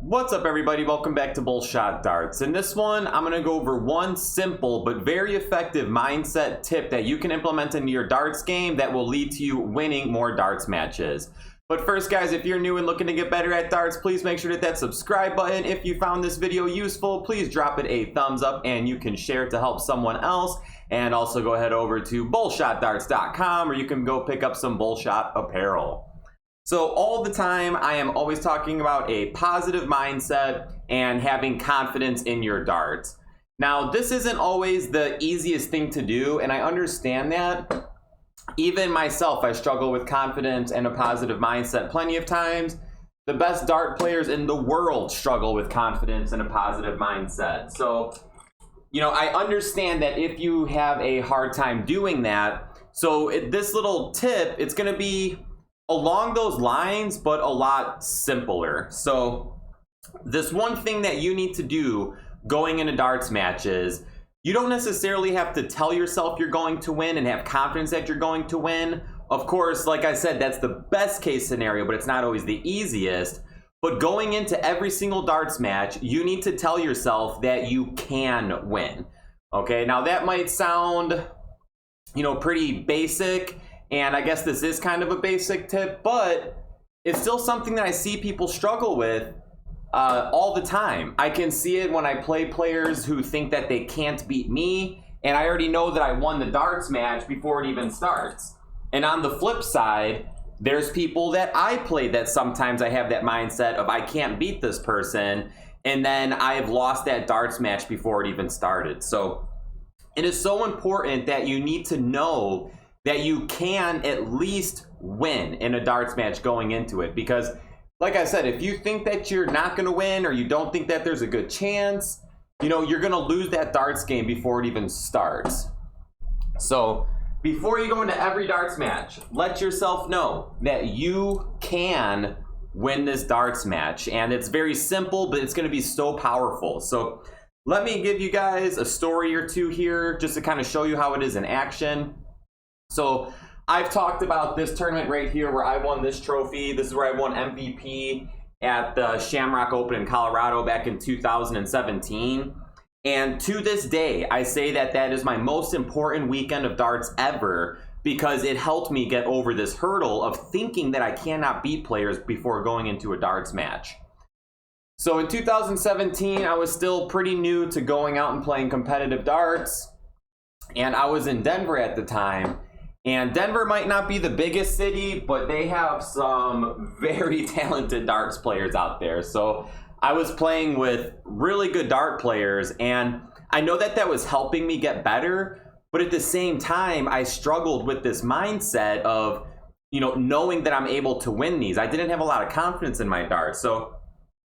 What's up, everybody? Welcome back to Bullshot Darts. In this one, I'm going to go over one simple but very effective mindset tip that you can implement into your darts game that will lead to you winning more darts matches. But first, guys, if you're new and looking to get better at darts, please make sure to hit that subscribe button. If you found this video useful, please drop it a thumbs up and you can share it to help someone else. And also go ahead over to bullshotdarts.com where you can go pick up some Bullshot apparel. So all the time, I am always talking about a positive mindset and having confidence in your darts. Now, this isn't always the easiest thing to do, and I understand that. Even myself, I struggle with confidence and a positive mindset plenty of times. The best dart players in the world struggle with confidence and a positive mindset. So, you know, I understand that if you have a hard time doing that, so this little tip, it's going to be along those lines, but a lot simpler. So this one thing that you need to do going into darts matches, you don't necessarily have to tell yourself you're going to win and have confidence that you're going to win. Of course, like I said, that's the best case scenario, but it's not always the easiest. But going into every single darts match, you need to tell yourself that you can win. Okay, now that might sound, you know, pretty basic. And I guess this is kind of a basic tip, but it's still something that I see people struggle with all the time. I can see it when I play players who think that they can't beat me, and I already know that I won the darts match before it even starts. And on the flip side, there's people that I play that sometimes I have that mindset of I can't beat this person, and then I have lost that darts match before it even started. So it is so important that you need to know that you can at least win in a darts match going into it. Because, like I said, if you think that you're not going to win or you don't think that there's a good chance, you know, you're going to lose that darts game before it even starts. So, before you go into every darts match, let yourself know that you can win this darts match. And it's very simple, but it's going to be so powerful. So, let me give you guys a story or two here just to kind of show you how it is in action. So I've talked about this tournament right here where I won this trophy. This is where I won MVP at the Shamrock Open in Colorado back in 2017. And to this day, I say that that is my most important weekend of darts ever because it helped me get over this hurdle of thinking that I cannot beat players before going into a darts match. So in 2017, I was still pretty new to going out and playing competitive darts. And I was in Denver at the time. And Denver might not be the biggest city, but they have some very talented darts players out there. So I was playing with really good dart players, and I know that that was helping me get better, but at the same time, I struggled with this mindset of, you know, knowing that I'm able to win these. I didn't have a lot of confidence in my darts. So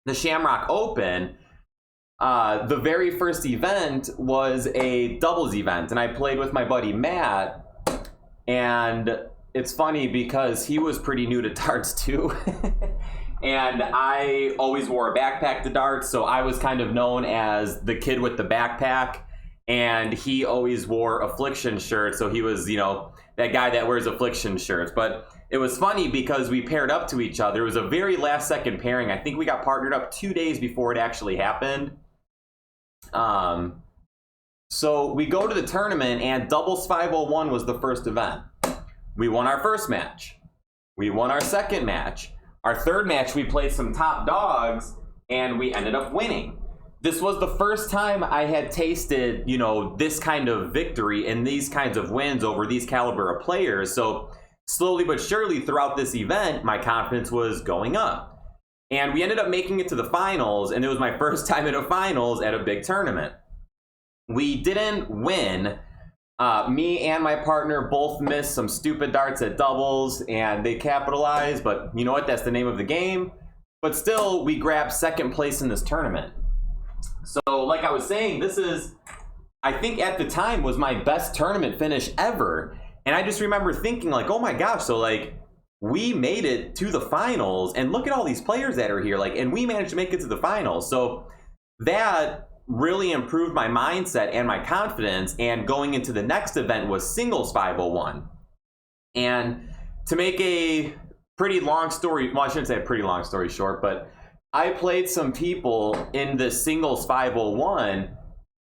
the Shamrock Open, the very first event was a doubles event, and I played with my buddy Matt. And it's funny because he was pretty new to darts too. And I always wore a backpack to darts, so I was kind of known as the kid with the backpack. And he always wore Affliction shirts, so he was, you know, that guy that wears Affliction shirts. But it was funny because we paired up to each other. It was a very last second pairing. I think we got partnered up 2 days before it actually happened. So we go to the tournament, and doubles 501 was the first event. We won our first match. We won our second match. Our third match, we played some top dogs, and we ended up winning. This was the first time I had tasted, you know, this kind of victory and these kinds of wins over these caliber of players. So slowly but surely throughout this event, my confidence was going up. And we ended up making it to the finals, and it was my first time at a finals at a big tournament. We didn't win. Me and my partner both missed some stupid darts at doubles, and they capitalized, but you know what? That's the name of the game. But still, we grabbed second place in this tournament. So, like I was saying, this is, I think at the time, was my best tournament finish ever. And I just remember thinking, like, oh my gosh, so like, we made it to the finals, and look at all these players that are here, like, and we managed to make it to the finals. So that really improved my mindset and my confidence, and going into the next event was singles 501. And to make a pretty long story, well, I shouldn't say a pretty long story short, but I played some people in the singles 501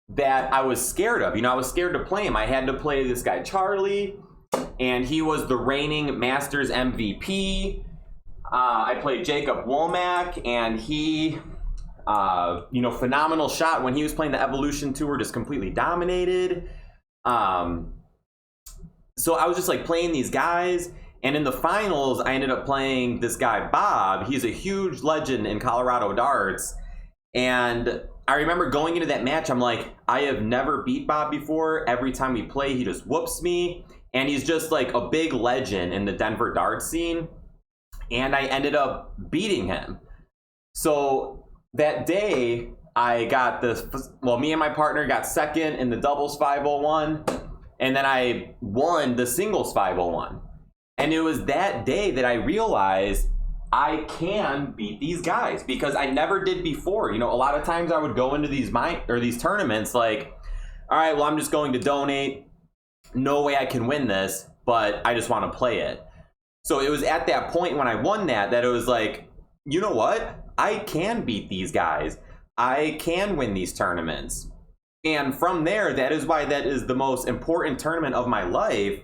that I was scared of. You know, I was scared to play him. I had to play this guy Charlie, and he was the reigning Masters MVP. I played Jacob Womack, and he, you know, phenomenal shot when he was playing the Evolution Tour, just completely dominated. So I was just like playing these guys, and in the finals, I ended up playing this guy Bob. He's a huge legend in Colorado darts, and I remember going into that match, I'm like, I have never beat Bob before. Every time we play, he just whoops me, and he's just like a big legend in the Denver darts scene, and I ended up beating him. So that day, I got this, well, me and my partner got second in the doubles 501, and then I won the singles 501. And it was that day that I realized I can beat these guys, because I never did before. You know, a lot of times I would go into these tournaments like, all right, well, I'm just going to donate. No way I can win this, but I just want to play it. So it was at that point when I won that it was like, you know what? I can beat these guys. I can win these tournaments. And from there, that is why that is the most important tournament of my life,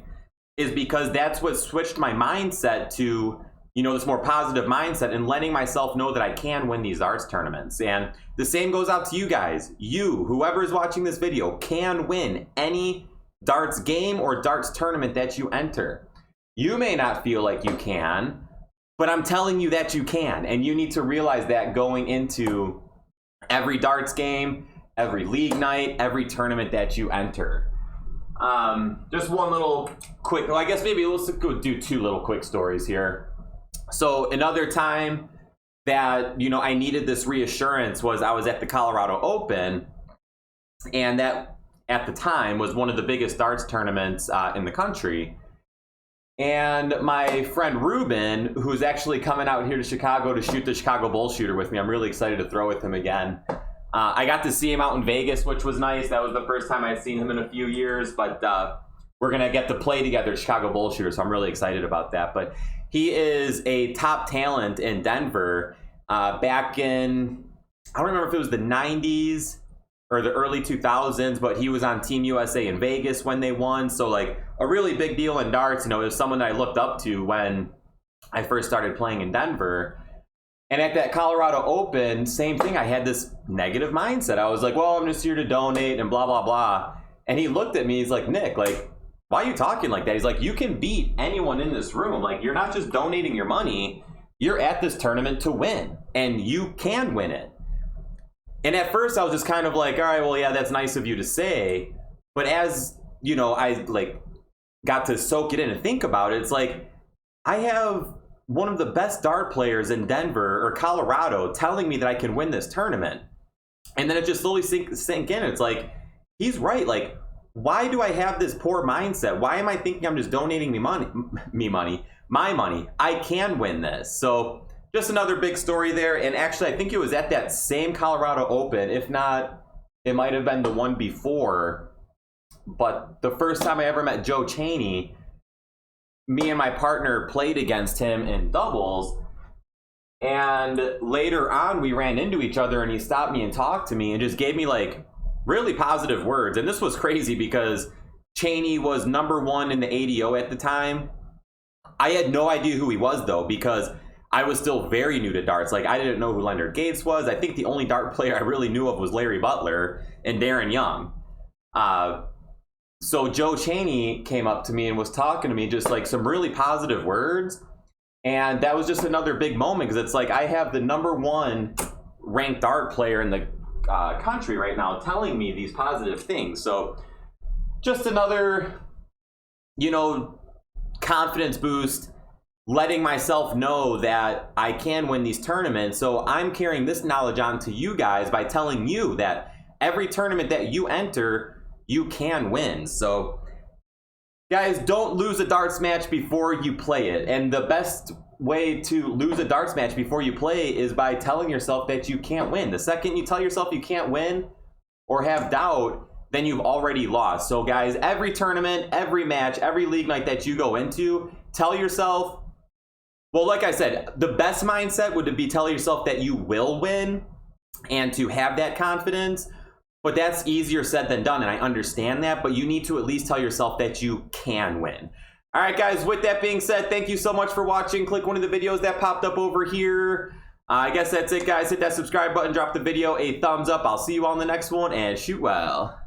is because that's what switched my mindset to, you know, this more positive mindset and letting myself know that I can win these darts tournaments. And the same goes out to you guys. You, whoever is watching this video, can win any darts game or darts tournament that you enter. You may not feel like you can, but I'm telling you that you can. And you need to realize that going into every darts game, every league night, every tournament that you enter. Just one little quick, well, I guess maybe let's go do two little quick stories here. So another time that, you know, I needed this reassurance was I was at the Colorado Open, and that at the time was one of the biggest darts tournaments in the country. And my friend Ruben, who's actually coming out here to Chicago to shoot the Chicago Bull Shooter with me, I'm really excited to throw with him again. I got to see him out in Vegas, which was nice. That was the first time I'd seen him in a few years, but we're going to get to play together at Chicago Bull Shooter, so I'm really excited about that. But he is a top talent in Denver. Back in, I don't remember if it was the 90s or the early 2000s, but he was on Team USA in Vegas when they won. So like a really big deal in darts. You know, it was someone that I looked up to when I first started playing in Denver. And at that Colorado Open, same thing. I had this negative mindset. I was like, well, I'm just here to donate and blah, blah, blah. And he looked at me. He's like, Nick, like, why are you talking like that? He's like, you can beat anyone in this room. Like, you're not just donating your money. You're at this tournament to win, and you can win it. And at first I was just kind of like, all right, well, yeah, that's nice of you to say. But as, you know, I like got to soak it in and think about it, it's like, I have one of the best dart players in Denver or Colorado telling me that I can win this tournament. And then it just slowly sink in. It's like, he's right. Like, why do I have this poor mindset? Why am I thinking I'm just donating my money? I can win this. So just another big story there. And actually, I think it was at that same Colorado Open. If not, it might have been the one before. But the first time I ever met Joe Chaney, me and my partner played against him in doubles, and later on we ran into each other, and he stopped me and talked to me and just gave me like really positive words. And this was crazy because Chaney was #1 in the ADO at the time. I had no idea who he was though, because I was still very new to darts. Like, I didn't know who Leonard Gates was. I think the only dart player I really knew of was Larry Butler and Darin Young. So Joe Chaney came up to me and was talking to me just like some really positive words. And that was just another big moment, because it's like, I have the #1 ranked dart player in the country right now telling me these positive things. So just another, you know, confidence boost, letting myself know that I can win these tournaments. So I'm carrying this knowledge on to you guys by telling you that every tournament that you enter, you can win. So guys, don't lose a darts match before you play it. And the best way to lose a darts match before you play is by telling yourself that you can't win. The second you tell yourself you can't win or have doubt, then you've already lost. So guys, every tournament, every match, every league night that you go into, tell yourself Well, like I said, the best mindset would be tell yourself that you will win and to have that confidence. But that's easier said than done, and I understand that, but you need to at least tell yourself that you can win. All right, guys, with that being said, thank you so much for watching. Click one of the videos that popped up over here. I guess that's it, guys. Hit that subscribe button, drop the video a thumbs up. I'll see you all in the next one, and shoot well.